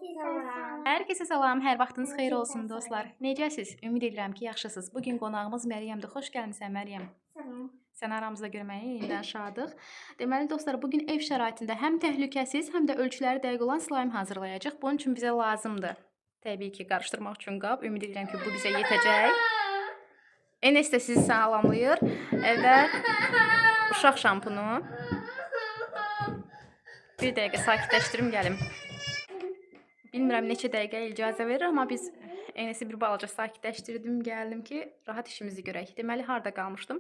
Hər kəsə salam, hər vaxtınız xeyir olsun dostlar. Necəsiz? Ümid edirəm ki, yaxşısınız. Bugün qonağımız Məryəmdir. Xoş gəlmisən Məryəm. Salam. Sən aramızda görməyə yenidən şadıq. Deməli dostlar, bugün ev şəraitində həm təhlükəsiz, həm də ölçüləri dəqiq olan slime hazırlayacağıq. Bunun üçün bizə lazımdır. Təbii ki, qarışdırmaq üçün qab. Ümid edirəm ki, bu bizə yetəcək. Enes də sizi salamlayır və uşaq şampunu. Bir dəqiqə sakitləşdirim gəlim. Bilmirəm neçə dəqiqə icazə verir, amma biz Enes'i bir balaca sakitləşdirdim, gəldim ki, rahat işimizi görək. Deməli, harda qalmışdım?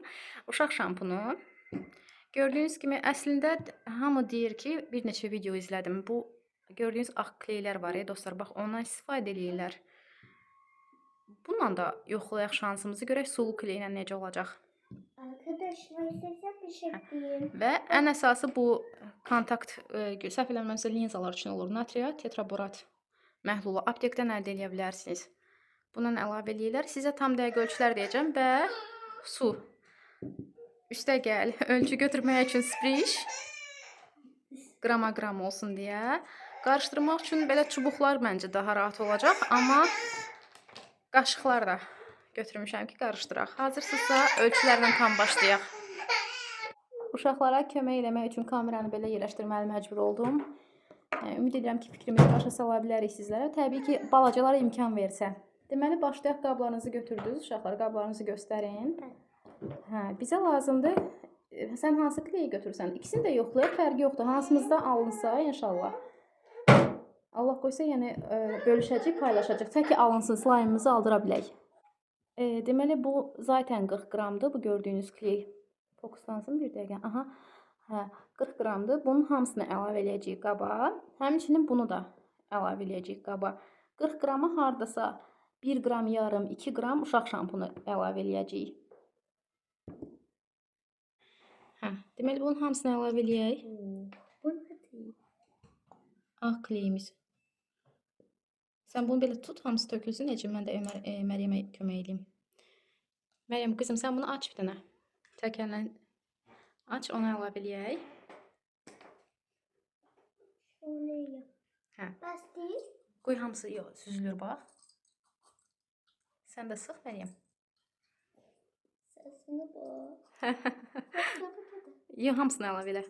Uşaq şampunu. Gördüyünüz kimi, əslində hamı deyir ki, bir neçə video izlədim. Bu, gördüyünüz ağ kleylər var ya, dostlar, bax, ondan istifadə edirlər. Bununla da yoxlayaq şansımızı, görək sulu kleylə necə olacaq. Arkadaşlar size bir şey diyeyim. Və ən əsası bu kontakt, səhv eləmirəmsə linzalar üçün olur. Natriya tetraborat məhlulu aptekdən əldə edə bilərsiniz. Bundan əlavə eləyirlər. Sizə tam dəqiq ölçülər deyəcəm və su. Üstə gəl. Ölçü götürmək üçün spriş. Qrama-qram olsun deyə. Qarışdırmaq üçün belə çubuqlar məncə daha rahat olacaq. Amma qaşıqlar da götürmüşəm ki, qarışdıraq. Hazırsınızsa ölçülərlə tam başlayaq. Uşaqlara kömək eləmək üçün kameranı belə yerləşdirməli məcbur oldum. Ümid edirəm ki, fikrimizi başa sala bilərik sizlərə. Təbii ki, balacalara imkan versə. Deməli, başlayaq, qablarınızı götürdünüz. Uşaqlar, qablarınızı göstərin. Bizə lazımdır. Sən hansı kleyi götürsən? İkisini də yoxlayaq, fərqi yoxdur. Hansımızda alınsa, inşallah. Allah qoysa, yəni bölüşəcək, paylaşacaq. Təki alınsın, slime'ımızı aldıra bilək. Deməli, bu zaten 40 qramdır, bu gördüyünüz kley. Fokuslansın bir dəqiqə. Aha. 40 qramdır. Bunun hamısını əlavə eləyəcəyik qaba. Həmçinin bunu da əlavə eləyəcəyik qaba. 40 qramı hardasa 1 qram yarım, 2 qram uşaq şampunu əlavə eləyəcəyik. Deməli, bunun hamısını əlavə eləyək. Ağ kleyimiz. Sən bunu belə tut, hamısı tökülsün. Necə mən də Məryəmə kömək edeyim. Məryəm, qızım, sən bunu aç bir dənə. Təkərlə aç, onu əlavə eləyək. Bəs deyil. Qoy hamısı süzülür, bax. Sən də sıx, Məryəm. Səsini bax. Yox, hamısını əlavə elə.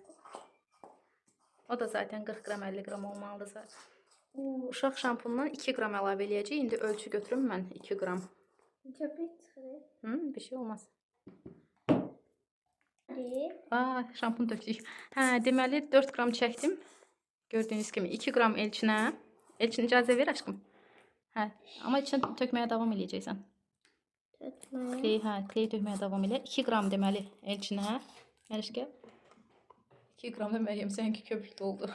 O da zaten 40 qram, 50 qram olmalıdır zaten. Uşaq şampunundan 2 qram əlavə eləyəcək. İndi ölçü götürüm mən 2 qram. Köpük çıxırır. Bir şey olmaz. Şampun tökdük. Deməli 4 qram çəkdim. Gördüyünüz kimi 2 qram elçinə. Elçin icazə ver aşkım. Amma içinə tökməyə davam eləyəcəksən. Kleyi tökməyə davam elə. 2 qram deməli elçinə. Mərişkə. 2 qram da Məryəm sənki köpüklü oldu.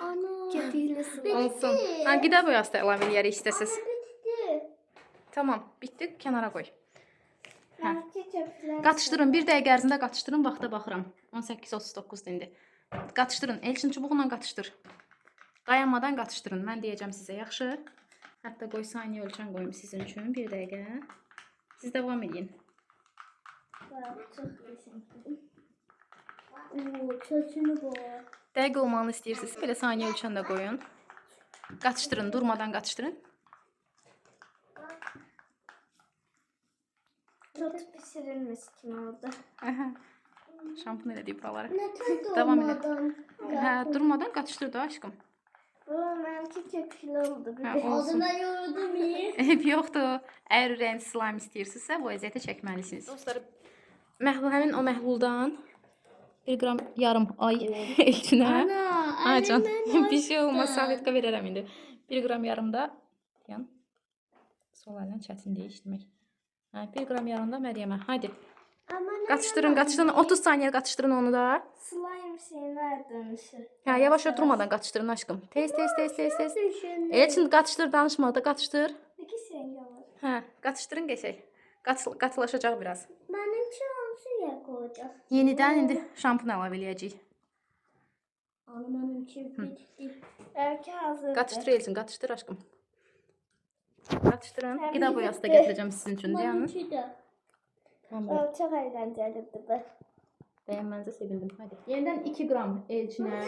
Ana. Köpüklü su. Olsun. Qida boyası da əlavə eləyərik istəsiz. Tamam, bitdi. Kənara qoy. Qatışdırın, bir dəqiqə ərzində qatışdırın, vaxta baxıram. 18:39-dur indi. Qatışdırın, elçin çubuğuyla qatışdır. Dayanmadan qatışdırın, mən deyəcəm sizə, yaxşı? Hətta qoy saniyə ölçən qoyum sizin üçün, bir dəqiqə. Siz davam edin. Dəqiq olmanı istəyirsiniz, belə saniyə ölçən də qoyun. Qatışdırın, durmadan qatışdırın. Çok pişirilmiş kimi oldu. Şampun elədik buraları. Ne Davam olmadan? Durmadan qatışdır da aşkım. Benimki köpüklü oldu. Olsun. Adına yoğurdum iyi. Eyb yoxdur. Əgər ürəyiniz slime istəyirsinizsə, bu əziyyəti çəkməlisiniz. Dostlar, həmin o məhluldan 1 qram yarım elçinə. Ay can, bir şey olmaz, sahitka verərəm indi. 1 qram yarım da, sol əllə çətin deyişdirmək. 1 qram yarım da Məryəmə. Haydi. Qatışdırın, qatışdırın. 30 saniyə qatışdırın onu da. Slime şeyler dönüşür. Yavaş durmadan qatışdırın aşkım. Tez. Elçin qatışdır, danışma da qatışdır. İki şey var. Qatışdırın geçək. Qatılaşacaq biraz. Benimki hansı yer koyacak? Yenidən indi şampun əlavə eləyəcəyik. Benimki bitti. Belki hazırdır. Qatışdır Elçin, qatışdır aşkım. Qatışdırın. Qida boyası da gətirəcəm sizin üçün. Benimki de. Çok eğlencelidir bu. Bəyənmənizə sevindim. Hadi. Yenidən 2 qram elçinə.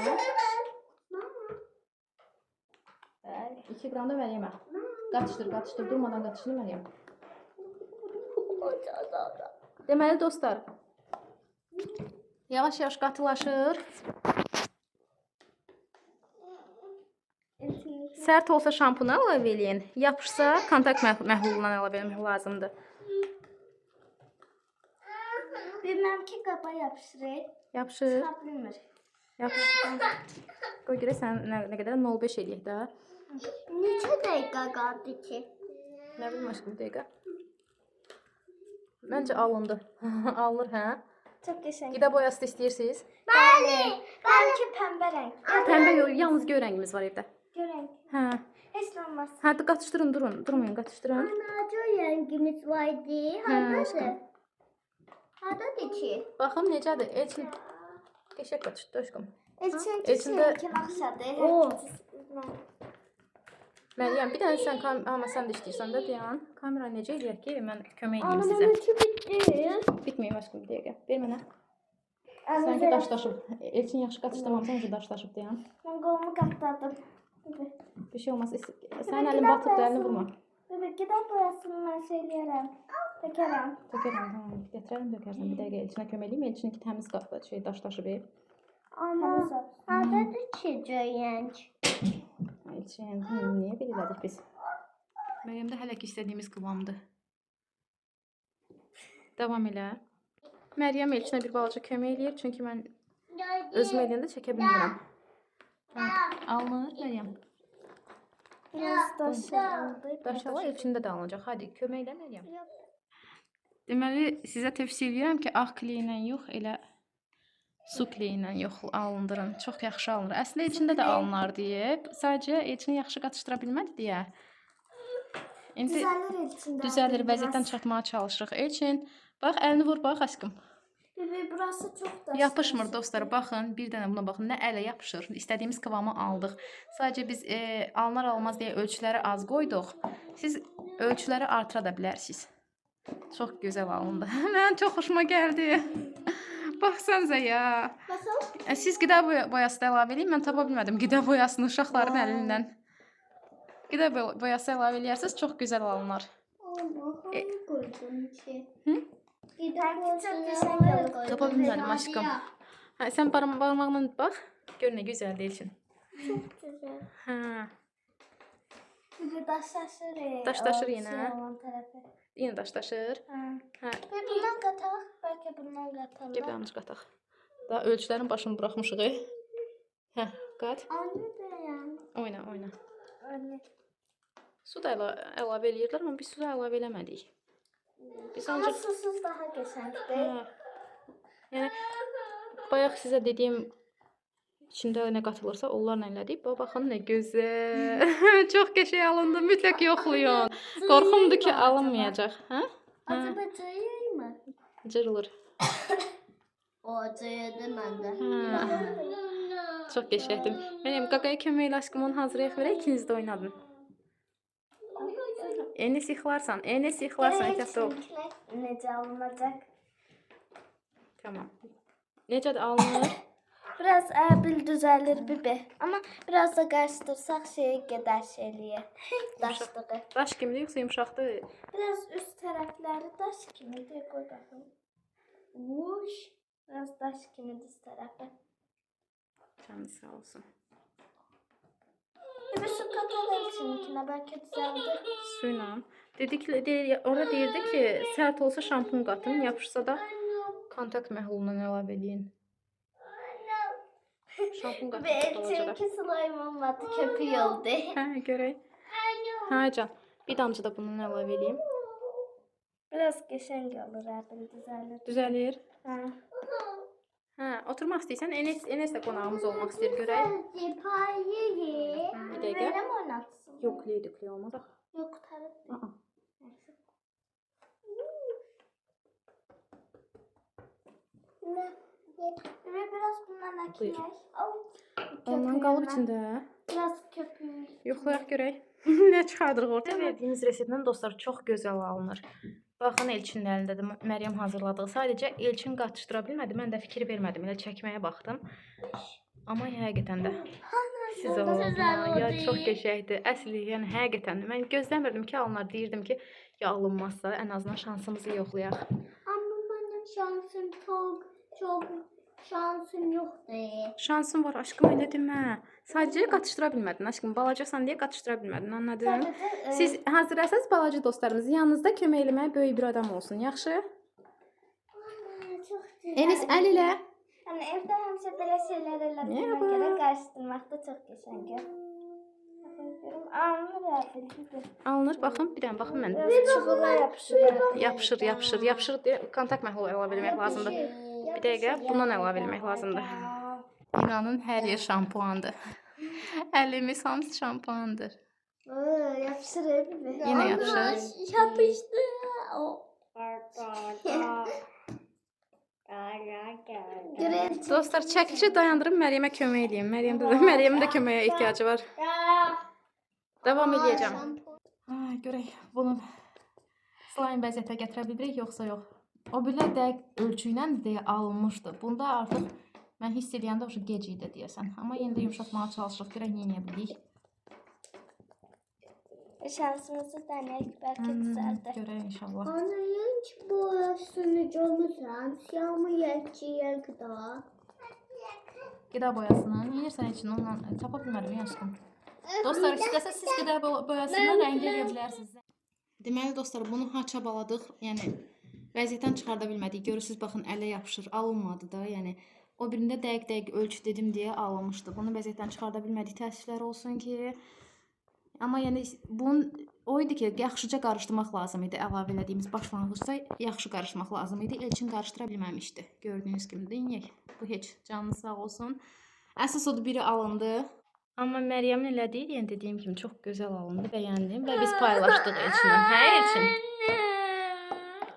Ay. 2 qram da Məryəmə. Qatışdır, durmadan qatışdır Məryəm. Deməli dostlar, yavaş-yavaş qatılaşır. Sərt olsa şampunu əlavə eləyin. Yapışsa kontakt məhlulundan əlavə eləmək lazımdır. Bilmem ki qaba yapışır. Yapışır. Çıxa bilmir. Yapışır. Qoy görə sən nə qədər 0,5 eləyək də. Neçə dəqiqə qaldı ki? Nə bilim aşkım, bir dəqiqə. Məncə alındı. Alınır, hə? Çox qəşəng. Qida boyası da istəyirsiniz? Bəli. Bəlkə pəmbə rəng. Pəmbə yox, yalnız göy rəngimiz var evdə. Görək. Hə. Heç nə olmaz. Hə, qatışdırın, durmayın, qatışdırın. Ana, göy rəngimiz vardı. Hardadır? Hardadır ki? Baxım necədir? Elçin qəşəng qatışdı aşkım. Elçində axşadır. O. Məryəm, bir dənə sən amma sən də istəyirsən də dayan. Kamera necə eləyək ki, mən kömək edeyim Ana, sizə. mənimki bitdi. Bitməyim aşkım, bir dəqiqə. Ver mənə. Sanki daşlaşıb. Elçin yaxşı qatışdırmamısan, necə daşlaşıb dayan. Mən qolumu qatladım. Bir şey olmaz. Sənin əlin batıb da əlini vurma. Bebek, gedək boyasını mən şey eləyərəm. Tökərəm. Tökərəm, tamam. Gətirərəm, dökərsən. Bir dəqiqə Elçinə kömək eləyim. Elçininki təmiz qatdı, daşlaşıb. Ana, hardadır ki göy rəng? Elçin, niyə belə elədik biz? Məryəmdə hələ ki istədiyimiz qıvamdır. Davam elə. Məryəm Elçinə bir balaca kömək eləyir, çünki mən özüm eləyəndə çəkə bilmirəm. Alınır Məryəm. Biraz daşlandı. Daşlar Elçində də alınacaq. Hadi kömək elə Məryəm. Deməli, sizə tövsiyə edirəm ki, ağ kley ilə yox, elə su kleyi ilə yox alındırın. Çox yaxşı alınır. Əslində içində də alınar deyə. Sadəcə Elçini yaxşı qatışdıra bilmədi deyə. İndi Düzəlir Elçində. düzəlir, vəziyyətdən çıxmağa çalışırıq. Elçin, bax əlini vur, bax aşkım. Bebek, burası çox daşlı. Yapışmır dostlar. Baxın, bir dənə buna baxın. Nə ələ yapışır. İstədiyimiz kıvamı aldıq. Sadəcə biz alınar almaz deyə ölçüləri az qoyduq. Siz ölçüləri artıra da bilərsiniz. Çox gözəl alındı. Mən çox xoşuma gəldi. Baxsanıza ya. Baxın. Siz qida boyası da əlavə eləyin. Mən tapa bilmədim qida boyasını uşaqların əlindən. Qida boyası əlavə eləyərsiniz, çox gözəl alınır. Hangi koydun ki? Hı? Qida boyasını Tapa bilmədim aşkım. Hə, sən barmağınla bax. Gör nə gözəldir Elçin. Çox gözəl. Hə. Bir daşlaşır. Daşlaşır yenə. Olan tərəfi. Yenə daşlaşır. Hə. Və bundan qataq, bəlkə bundan qatalım. Gəl yanlış qataq. Daha ölçülərin başını buraxmışıq. Hə, qat. Anne bəyəm. Oyna. Anne. Su da əlavə eləyirlər, amma biz su da əlavə eləmədik. Biz Amma ancaq susuz daha qəşəngdir. yəni bayaq sizə dediyim içində nə qatılırsa onlarla elədik. Baxın nə gözəl. Çox qəşəng alındı. Mütləq yoxlayın. Qorxumdur ki, alınmayacaq. Hə? Acaba cayır mı? Cırılır. O cayırdı məndə. Çox qəşəngdir. Mənim qaqaya kömək elə aşkım onu hazırlayaq verək, ikiniz də oynadın. Enes yıxılarsan, ehtiyatlı ol. Necə alınacaq? Tamam. Necədir alınır? Biraz bil düzəlir bibi. Amma biraz da qarışdırsaq şeyə gedər şeyliyə. Daşlığı. Daş kimidir yoxsa yumşaqdır? Biraz üst tərəfləri daş kimidir. Qoy baxım. Uş. Biraz daş kimidir üst tərəfi. Canı sağ olsun. Bir su katalım içine bəlkə düzəldir. Suyla. Orada deyirdi ki, sərt olsa şampun qatın, yapışsa da kontakt məhlulundan əlavə eləyin. Şampun qatın olacaq. Çünki sulaym olmadı, köpük oldu. Hə, görək. Hə, can. Bir damcı da bundan əlavə eləyim. Biraz qəşəng olur, əbil düzəlir. Düzəlir. Hə. Hə, oturmaq istəyirsən, Enes də qonağımız olmaq istəyir, görək. Bir dəqiqə. Verəm oynatsın. Yox, kley olmaz axı. Yox, qurtarıb. Biraz bundan əkləyək. Ondan qalıb içində. Biraz köpük. Yoxlayaq görək. Nə çıxardırıq ortaya? Verdiyimiz reseptdən dostlar çox gözəl alınır. Baxın Elçinin əlindədir. Məryəm hazırladığı. Sadəcə Elçin qatışdıra bilmədi. Mən də fikir vermədim. Elə çəkməyə baxdım. Amma həqiqətən də. Siz olun. Ya çox qəşəngdir. Əsli, yəni həqiqətən mən gözləmirdim ki, alınlar. Deyirdim ki, ya alınmazsa ən azından şansımızı yoxlayaq. Ama benim şansım çok şansım yoktu. Şansın var aşkım, elə demə. Sadəcə qatışdıra bilmədin aşkım. Balacasan deyə qatışdıra bilmədin, anladın? Sadəcə, Siz hazırsınız balaca dostlarımız. Yanınızda kömək eləməyə böyük bir adam olsun, yaxşı? Çok güzel. Enis əl ilə. Yani evde hemşe böyle şeyler Ya öğretmeme bu. göre karıştırmak da çok güzel. Anlar abi. Alınır, baxın, bir dənə baxın mən. Biraz çubuğa yapışır. Yapışır deyə kontakt məhlulu əlavə etmək lazımdır. Bir dəqiqə bundan əlavə etmək lazımdır. İnanın hər yer şampuandır. Əlimiz hamısı şampuandır. Yapışır abi. Yine yapışır. Yapıştı. Dostlar, çəkilici dayandırıb Məryəmə kömək edeyim. Məryəmin də köməyə ehtiyacı var. Davam edəcəm. Görək bunu slime vəziyyətə gətirə bilirik yoxsa yox. O birlər dəqiq ölçü ilə deyə alınmışdı. Bunda artıq mən hiss edəndə o gec idi deyəsən. Amma yenə də yumşatmağa çalışırıq. Görək nə edə bilirik. Şansımızı deneyip belki düzeldir. Görək inşallah. Ana hiç boyasını görmüsən, siyah mı yetkiyə qədər? Qida boyasını yeyirsən üçün onunla tapa bilmədim aşkım. Dostlar, istəsəz siz qida boyasını rəngə edə bilərsiniz. Deməli dostlar, bunu haça baladıq. Yəni vəziyyətdən çıxarda bilmədik. Görürsüz, baxın ələ yapışır, alınmadı da. Yəni o birində dəqiq ölçü dedim deyə alınmışdı. Bunu vəziyyətdən çıxarda bilmədik. Təəssüflər olsun ki. Amma yəni bunun o idi ki, yaxşıca qarışdırmaq lazım idi. Əlavə elədiyimiz başlanğıcda yaxşı qarışdırmaq lazım idi. Elçin qarışdıra bilməmişdi. Gördüyünüz kimi deyək. Bu heç canınız sağ olsun. Əsas odur biri alındı. Amma Məryəmin elədiyi, yəni dediyim kimi çox gözəl alındı, bəyəndim və biz paylaşdıq Elçinlə. Hə Elçin?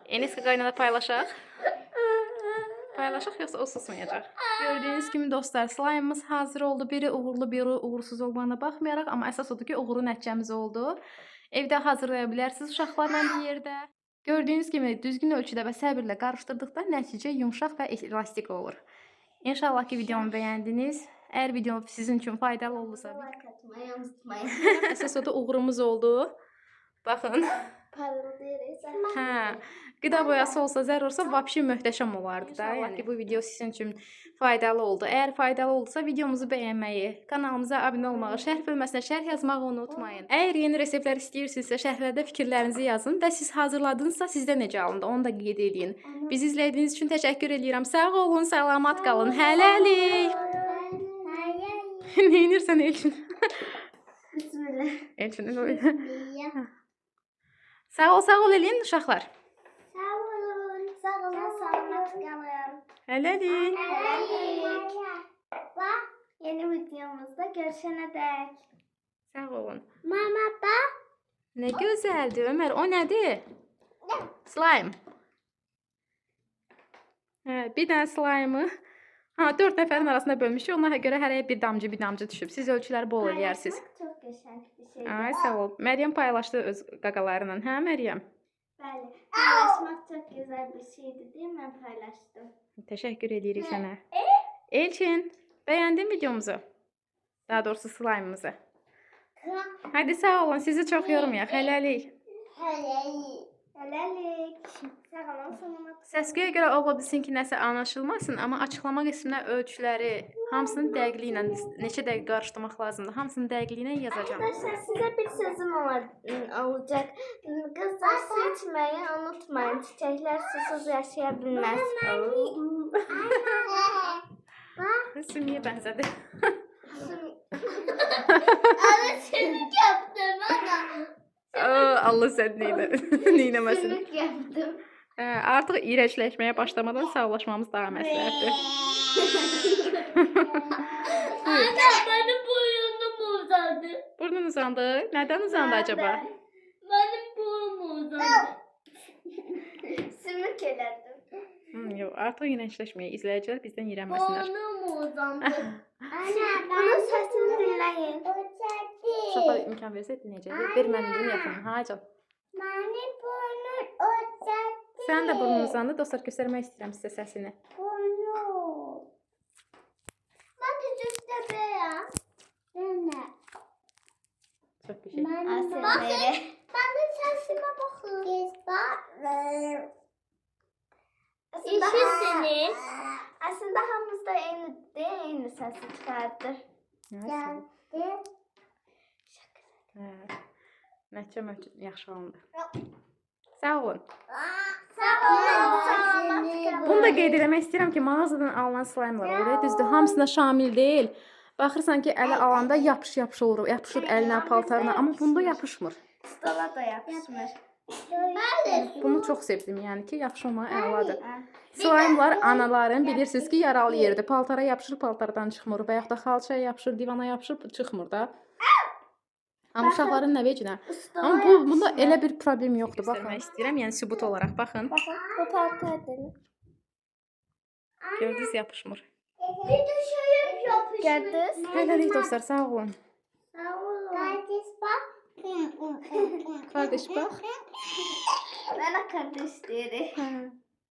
Enis qaynana paylaşaq. Paylaşaq yoxsa o susmayacaq. Gördüyünüz kimi dostlar, slime'ımız hazır oldu. Biri uğurlu, biri uğursuz olmağına baxmayaraq, amma əsas odur ki, uğurlu nəticəmiz oldu. Evdə hazırlaya bilərsiniz uşaqlarla bir yerdə. Gördüyünüz kimi düzgün ölçüdə və səbirlə qarışdırdıqda nəticə yumşaq və elastik olur. İnşallah ki, videomu bəyəndiniz. Əgər video sizin üçün faydalı olursa, Like atmayı unutmayın. əsas odur uğurumuz oldu. Baxın. Parıldayırız. Hə, qida boyası olsa, zər olsa vəbşi möhtəşəm olardı da. Yəni ki, bu video sizin üçün faydalı oldu. Əgər faydalı oldusa, videomuzu bəyənməyi, kanalımıza abunə olmağı, şərh bölməsinə şərh yazmağı unutmayın. Əgər yeni reseptlər istəyirsinizsə, şərhlərdə fikirlərinizi yazın və siz hazırladınızsa, sizdə necə alındı, onu da qeyd edin. Bizi izlədiyiniz üçün təşəkkür edirəm. Sağ olun, salamat qalın. Hələlik. Neynirsən Elçin? Bismillah. Elçin öyle. Sağ ol eləyin uşaqlar. Sağ olun. Sağ olun. Selamat kalın. Hələlik. Bak yeni videomuzda görüşene dek. Sağ olun. Mama bak. Nə gözəldir Ömər. O nədir? Slime. Hə, bir dənə slime'ı 4 nəfərin arasında bölmüşük. Ona görə hərəyə bir damcı düşüb. Siz ölçüləri bol eləyərsiniz. Çok güzel bir şey. Ay sağ ol. Məryəm paylaşdı öz qaqalarıyla. Hə Məryəm? Bəli. Paylaşmak çok güzel bir şeydi değil mi? Ben paylaştım. Təşəkkür edirik sənə. Elçin, bəyəndin videomuzu? Daha doğrusu slime'ımızı. Hadi sağ olun. Sizi çox yormayaq. Hələlik. Hələlik. Sağ olun. Selamat. Səsküyə görə ola bilsin ki, nəsə anlaşılmasın, amma açıqlama qisminə ölçüləri, hamısının dəqiqliyi ilə neçə dəqiqə qarışdırmaq lazımdır, hamısının dəqiqliyi ilə yazacağam. Arkadaşlar size bir sözüm olacak. Kızlar su içmeyi unutmayın. Çiçekler susuz yaşayabilmez. Sümüyə bənzədi. Ana sümük yaptım ana. Allah sən neynəməsin. Sümük yaptım. Artıq iyrəncləşməyə başlamadan sağlaşmamız daha məsləhətdir. Ana benim boynum uzadı. Burnun uzandı. Nədən uzandı acaba? Benim boynum uzadı. Sümük elədim. Yox, artıq iyrəncləşməyə izləyicilər bizdən iyrənməsinlər. Boynum uzandı. Ana bunun sesini dinleyin. Uşaqlar imkan versə dinləyəcəklər. Ver mən dinləyim yaxın. Hayca. Benim boynum uzadı. Sən də burnun uzandı. Dostlar göstərmək istəyirəm sizə səsini. Boynum. Ben de cüzde beyaz. Çox qəşəng. ASMR. Ben de sesime bakıyorum. Aslında, İşisiniz. aslında hamımız da eyni səsi çıxardır. Geldi. Nəticə yaxşı alındı. Sağ olun. Bunu da qeyd etmək istəyirəm ki, mağazadan alınan slaymlar olur. Düzdür, hamısına şamil deyil. Baxırsan ki, ələ alanda yapışır əlinə, paltarına, amma bunda yapışmır. Stola da yapışmır. Bunu çox sevdim, yəni ki, yapışmağı əladır. Slime'lar anaların bilirsiniz ki, yaralı yerdir. Paltara yapışır, paltardan çıxmır. Və yaxud da xalçaya yapışır, divana yapışır, çıxmır da. Amma uşaqların nə vecinə? Amma bunda elə bir problem yoxdur. Baxın, istəyirəm, yəni sübut olaraq baxın. Baxın, bu paltardır. Gördünüz, yapışmır. Bir de şöyle yapışmış. Gördünüz? Hələlik dostlar, sağ olun. Sağ olun. Kardeş bak. Qardaş bax. Mənə kardeş deyirik. Hə.